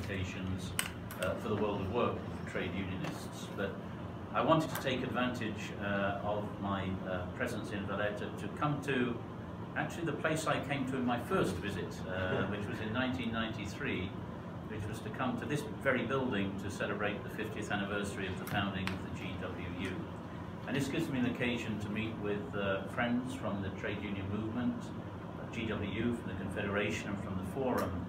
implications for the world of work for trade unionists. But I wanted to take advantage of my presence in Valletta to come to actually the place I came to in my first visit, which was in 1993, which was to come to this very building to celebrate the 50th anniversary of the founding of the GWU. And this gives me an occasion to meet with friends from the trade union movement, GWU, from the Confederation and from the Forum,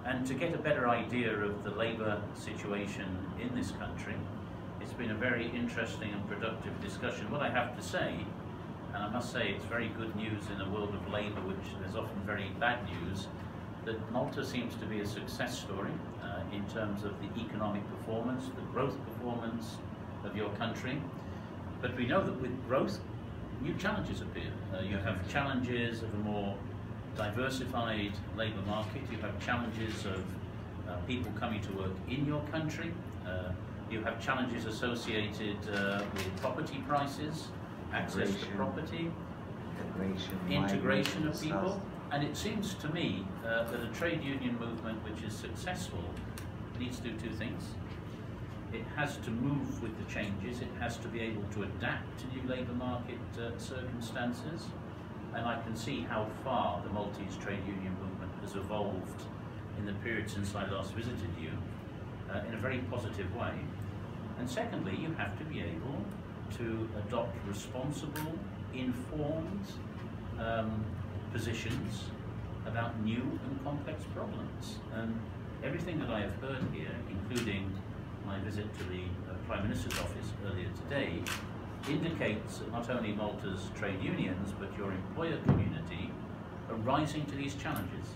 and to get a better idea of the labour situation in this country. It's been a very interesting and productive discussion. What I have to say, and I must say it's very good news in a world of labour, which is often very bad news, that Malta seems to be a success story in terms of the economic performance, the growth performance of your country. But we know that with growth, new challenges appear. You have challenges of a more diversified labour market, you have challenges of people coming to work in your country, you have challenges associated with property prices, access to property, integration of people. And it seems to me that a trade union movement which is successful needs to do two things. It has to move with the changes, it has to be able to adapt to new labour market circumstances, and I can see how far the Maltese trade union movement has evolved in the period since I last visited you in a very positive way. And secondly, you have to be able to adopt responsible, informed positions about new and complex problems. And everything that I have heard here, including my visit to the Prime Minister's office earlier today, indicates that not only Malta's trade unions, but your employer community are rising to these challenges.